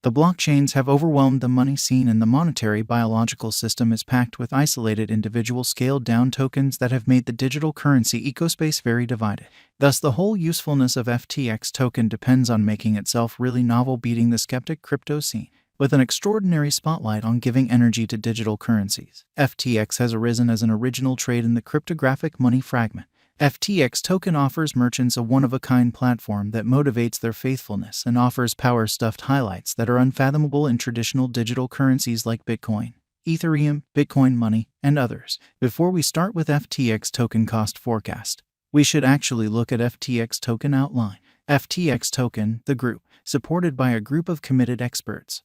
The blockchains have overwhelmed the money scene, and the monetary biological system is packed with isolated individual scaled-down tokens that have made the digital currency ecospace very divided. Thus, the whole usefulness of FTX token depends on making itself really novel, beating the skeptic crypto scene, with an extraordinary spotlight on giving energy to digital currencies. FTX has arisen as an original trade in the cryptographic money fragment. FTX token offers merchants a one-of-a-kind platform that motivates their faithfulness and offers power-stuffed highlights that are unfathomable in traditional digital currencies like Bitcoin, Ethereum, Bitcoin Money, and others. Before we start with FTX token cost forecast, we should actually look at FTX token outline. FTX token, the group, supported by a group of committed experts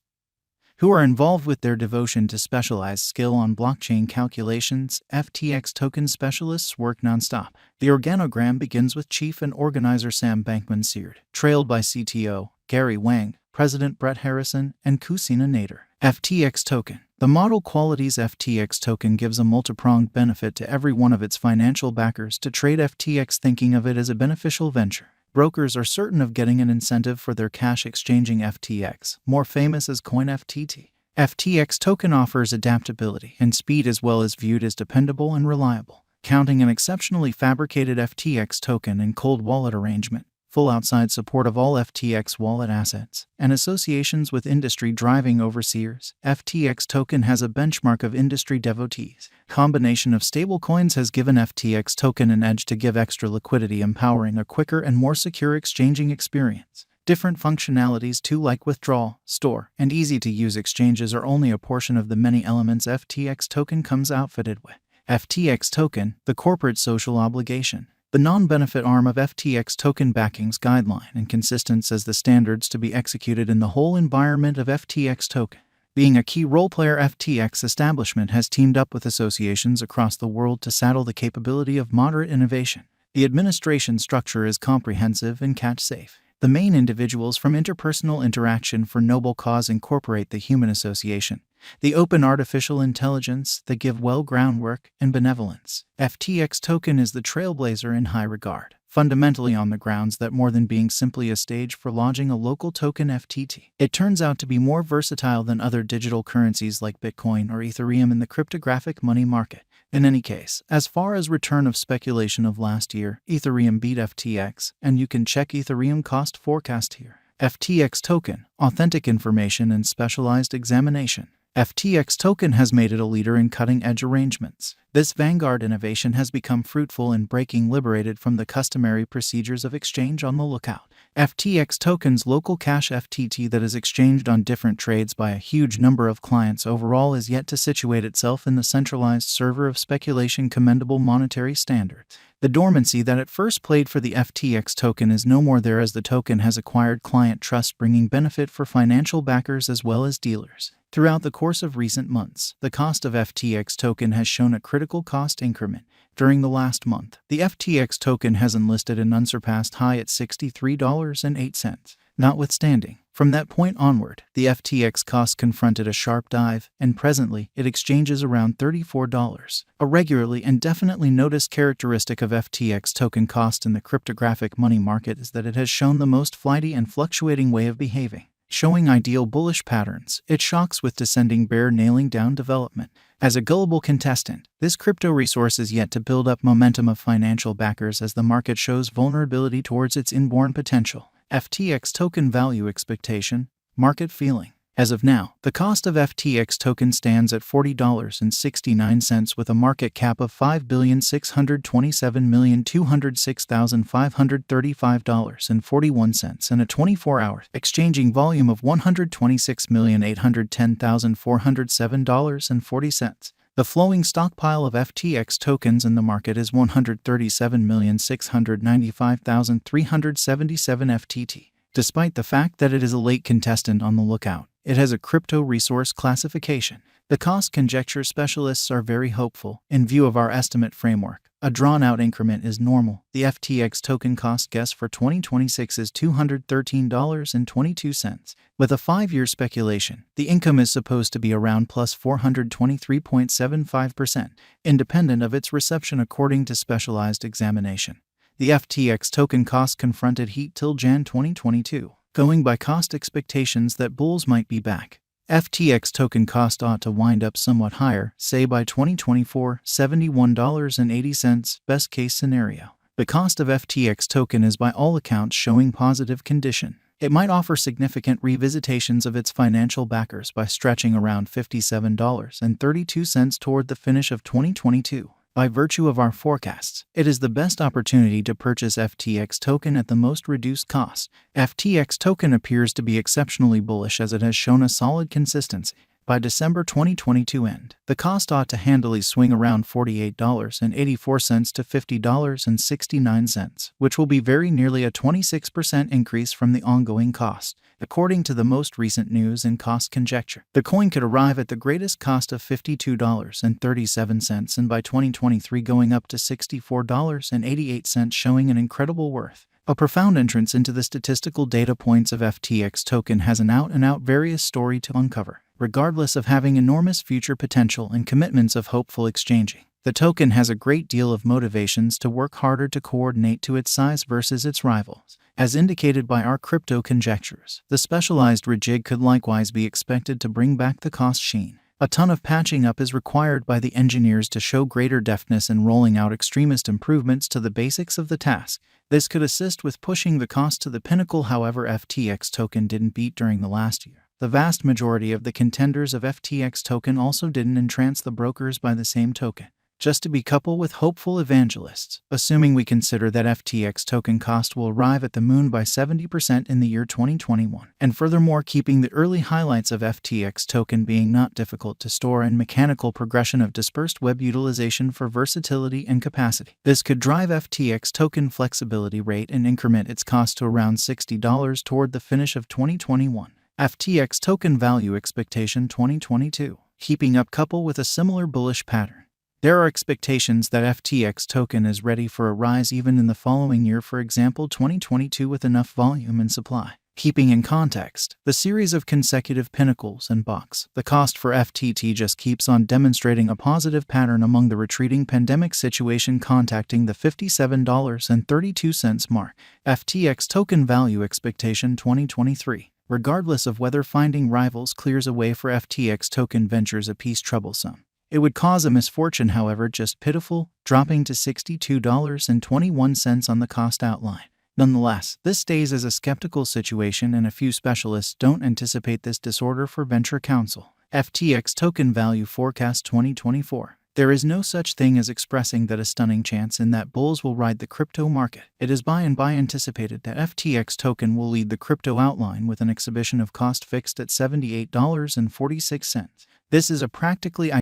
who are involved with their devotion to specialized skill on blockchain calculations. FTX token specialists work nonstop. The organogram begins with chief and organizer Sam Bankman-Fried, trailed by CTO Gary Wang, President Brett Harrison, and Kusina Nader. FTX token. The model qualities. FTX token gives a multi-pronged benefit to every one of its financial backers to trade FTX, thinking of it as a beneficial venture. Brokers are certain of getting an incentive for their cash exchanging FTX, more famous as CoinFTT. FTX token offers adaptability and speed, as well as viewed as dependable and reliable, counting an exceptionally fabricated FTX token and cold wallet arrangement, full outside support of all FTX wallet assets, and associations with industry driving overseers. FTX token has a benchmark of industry devotees. Combination of stablecoins has given FTX token an edge to give extra liquidity, empowering a quicker and more secure exchanging experience. Different functionalities too, like withdrawal, store, and easy-to-use exchanges, are only a portion of the many elements FTX token comes outfitted with. FTX token, the corporate social obligation. The non-benefit arm of FTX token backings guideline and consistent as the standards to be executed in the whole environment of FTX token. Being a key role player, FTX establishment has teamed up with associations across the world to saddle the capability of moderate innovation. The administration structure is comprehensive and catch-safe. The main individuals from interpersonal interaction for noble cause incorporate the human association, the open artificial intelligence that give well groundwork and benevolence. FTX token is the trailblazer in high regard, fundamentally on the grounds that more than being simply a stage for launching a local token FTT, it turns out to be more versatile than other digital currencies like Bitcoin or Ethereum in the cryptographic money market. In any case, as far as return of speculation of last year, Ethereum beat FTX, and you can check Ethereum cost forecast here. FTX token, authentic information and specialized examination. FTX token has made it a leader in cutting-edge arrangements. This vanguard innovation has become fruitful in breaking liberated from the customary procedures of exchange. On the lookout. FTX token's local cash FTT that is exchanged on different trades by a huge number of clients overall is yet to situate itself in the centralized server of speculation commendable monetary standards. The dormancy that at first played for the FTX token is no more there, as the token has acquired client trust, bringing benefit for financial backers as well as dealers. Throughout the course of recent months, the cost of FTX token has shown a critical cost increment. During the last month, the FTX token has enlisted an unsurpassed high at $63.08. Notwithstanding, from that point onward, the FTX cost confronted a sharp dive, and presently, it exchanges around $34. A regularly and definitely noticed characteristic of FTX token cost in the cryptographic money market is that it has shown the most flighty and fluctuating way of behaving. Showing ideal bullish patterns, it shocks with descending bear nailing down development. As a gullible contestant, this crypto resource is yet to build up momentum of financial backers as the market shows vulnerability towards its inborn potential. FTX token value expectation, market feeling. As of now, the cost of FTX token stands at $40.69 with a market cap of $5,627,206,535.41 and a 24-hour exchanging volume of $126,810,407.40. The flowing stockpile of FTX tokens in the market is 137,695,377 FTT. Despite the fact that it is a late contestant on the lookout, it has a crypto resource classification. The cost conjecture specialists are very hopeful. In view of our estimate framework, a drawn-out increment is normal. The FTX token cost guess for 2026 is $213.22. With a 5-year speculation, the income is supposed to be around plus 423.75%, independent of its reception according to specialized examination. The FTX token cost confronted heat till Jan 2022. Going by cost expectations that bulls might be back, FTX token cost ought to wind up somewhat higher, say by 2024, $71.80, best case scenario. The cost of FTX token is by all accounts showing positive condition. It might offer significant revisitations of its financial backers by stretching around $57.32 toward the finish of 2022. By virtue of our forecasts, it is the best opportunity to purchase FTX token at the most reduced cost. FTX token appears to be exceptionally bullish as it has shown a solid consistency. By December 2022 end, the cost ought to handily swing around $48.84 to $50.69, which will be very nearly a 26% increase from the ongoing cost. According to the most recent news and cost conjecture, the coin could arrive at the greatest cost of $52.37 and by 2023 going up to $64.88, showing an incredible worth. A profound entrance into the statistical data points of FTX token has an out-and-out various story to uncover. Regardless of having enormous future potential and commitments of hopeful exchanging, the token has a great deal of motivations to work harder to coordinate to its size versus its rivals. As indicated by our crypto conjectures, the specialized rejig could likewise be expected to bring back the cost sheen. A ton of patching up is required by the engineers to show greater deftness in rolling out extremist improvements to the basics of the task. This could assist with pushing the cost to the pinnacle. However, FTX token didn't beat during the last year. The vast majority of the contenders of FTX token also didn't entrance the brokers by the same token. Just to be coupled with hopeful evangelists, assuming we consider that FTX token cost will arrive at the moon by 70% in the year 2021, and furthermore keeping the early highlights of FTX token being not difficult to store and mechanical progression of dispersed web utilization for versatility and capacity. This could drive FTX token flexibility rate and increment its cost to around $60 toward the finish of 2021. FTX token value expectation 2022, keeping up couple with a similar bullish pattern. There are expectations that FTX token is ready for a rise even in the following year, for example 2022, with enough volume and supply. Keeping in context the series of consecutive pinnacles and bucks, the cost for FTT just keeps on demonstrating a positive pattern among the retreating pandemic situation, contacting the $57.32 mark. FTX token value expectation 2023. Regardless of whether finding rivals clears a way for FTX token ventures apiece troublesome, it would cause a misfortune, however, just pitiful, dropping to $62.21 on the cost outline. Nonetheless, this stays as a skeptical situation, and a few specialists don't anticipate this disorder for Venture Council. FTX token value forecast 2024. There is no such thing as expressing that a stunning chance in that bulls will ride the crypto market. It is by and by anticipated that FTX token will lead the crypto outline with an exhibition of cost fixed at $78.46. This is a practically